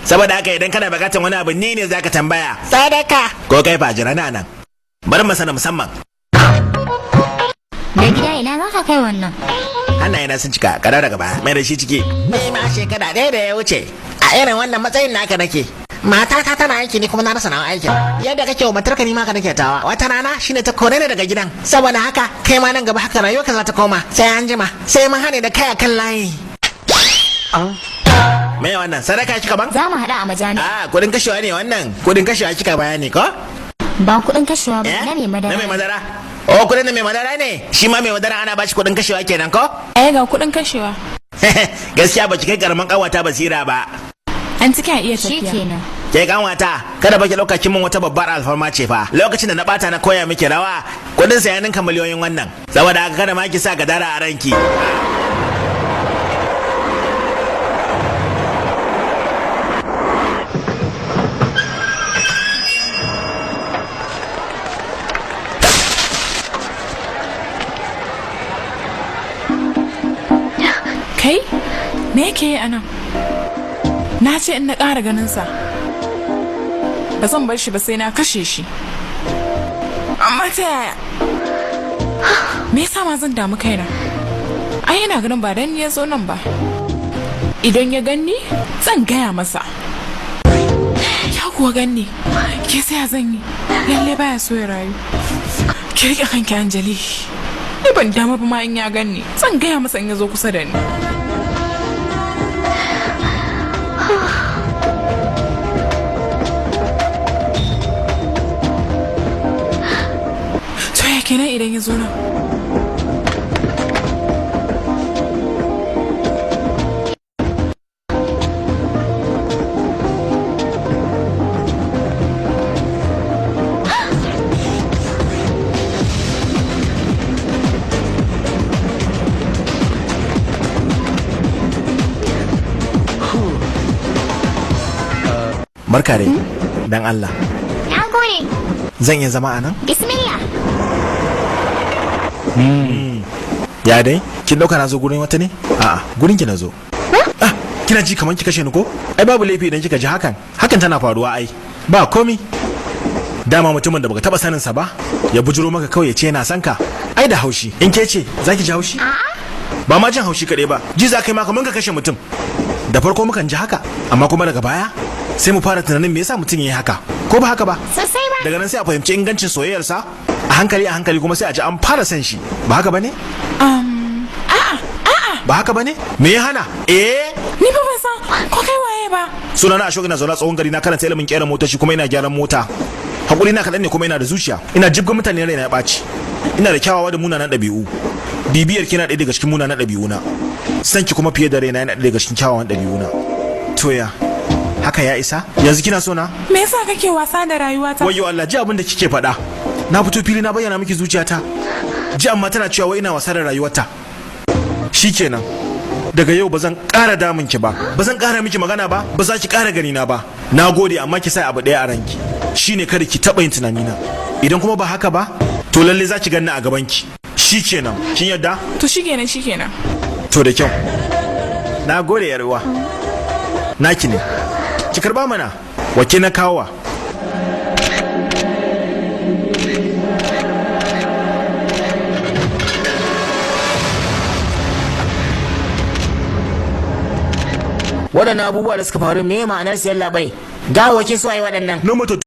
saboda haka idan kana bukatar wani abu ni ne zaka tambaya. Sadaka ko kai fajira na nan. Bari mu sana musamman. Da gida ina za ka kai wannan? Hannayena sun cika, kada daga baya mai da shi ciki. Ni ma shekara ɗaya da ya wuce a irin wannan matsayin naka nake. Matata tana aiki ni kuma na rasa nawa aikin. Yadda kake wa matarka ni ma ka nake tawa. Wata rana shine ta kore ni daga gidan. Saboda haka kai ma nan gaba haka rayuwarka za ta koma. Sai an jima sai mun hane da kai a kan layi. Me wannan sadaka kika ban? Za mu haɗa a majani. Kudin kashewa ne wannan. Kudin kashewa kika bayani ko? Ba kudin kashewa ba, na mai madara. Na mai madara. Kudin da mai madara ne. Shi ma mai madara ana bashi kudin kashewa kenan ko? Ga kudin kashewa. Gaskiya ba ki kai karaman kawata basira ba. An cika iya tafiya. Shikenan. Ke kanwata, kada baki lokacin mun wata babbar alfarma ce fa. Lokacin da na bata na koya miki rawa, kudin sa ya ninka miliyoyin wannan. Saboda haka kada ma ki sa gadara a ranki. Kai? Me yake yi anan? Na ce in na ƙara ganinsa ba zan bar shi ba sai na kashe shi. Amma ta yaya? Me yasa ma zan damu kaina? Ai yana ganin ba dan ni ya zo nan ba. Idan ya ganni zan gaya masa. Ya kuwa ganni ke sai ya zan yi. Lalle baya so ya rayu. Ki riƙe kanki Anjali. Ni ban dama ba ma in ya ganni. Zan gaya masa in ya zo kusa da ni. Kenan idan ya zo nan. Barka dai, dan Allah. Na gode. Zan iya zama a nan? Bismillah. Ya dai, kin dauka na zo gurin wata ne? A'a, gurin ki na zo. Kina ji kaman ki kashe ni ko? Ai babu laifi idan kika ji hakan. Hakan tana faruwa ai. Ba komi. Dama mutumin da baka taba sanin sa ba, ya bujuro maka kawai ya ce yana son ka. Ai da haushi. In ke ce, zaki ji haushi? Ba ma jin haushi kadai ba. Ji za kai ma kaman ka kashe mutum. Da farko mukan ji haka, amma kuma daga baya sai mu fara tunanin me yasa mutum yayi haka. Ko ba haka ba? Sosai ba. Daga nan sai a fahimci ingancin soyayyarsa. A hankali kuma sai a ji an fara san shi. Ba haka bane? Ba haka bane? Me ya hana? Ni ba ban san ko kai waye ba. Sunana Ashok, ina zauna tsohon gari, na karanta ilimin kera motoci kuma ina gyaran mota. Hakuri na kaɗan ne kuma ina da zuciya. Ina jibga mutane raina ya ɓaci. Ina da kyawawa da munanan ɗabi'u. Bibiyar kina ɗaya daga cikin munanan ɗabi'una. Sanki kuma fiye da raina yana ɗaya daga cikin kyawawan ɗabi'una. Toya, haka ya isa? Yanzu kina so na? Me yasa kake wasa da rayuwata? Wayyo Allah, ji abin da kike faɗa. Na fito fili na bayyana miki zuciyata. Ji amma tana cewa wai ina wasa da rayuwarta. Shikenan. Daga yau ba zan ƙara damun ki ba, ba zan ƙara miki magana ba, ba za ki ƙara gani na ba. Na gode, amma ki sa abu ɗaya a ranki, shine kada ki taɓa yin tunanina. Idan kuma ba haka ba, to lalle za ki ganni a gaban ki. Shikenan, kin yadda? To shikenan. To da kyau. Na gode yar uwa. Naki ne. Ki karba mana. Wake na kawowa. Waɗannan abubuwa da suka faru me ma'anar siyan labai? Gawawaki su waye waɗannan? Na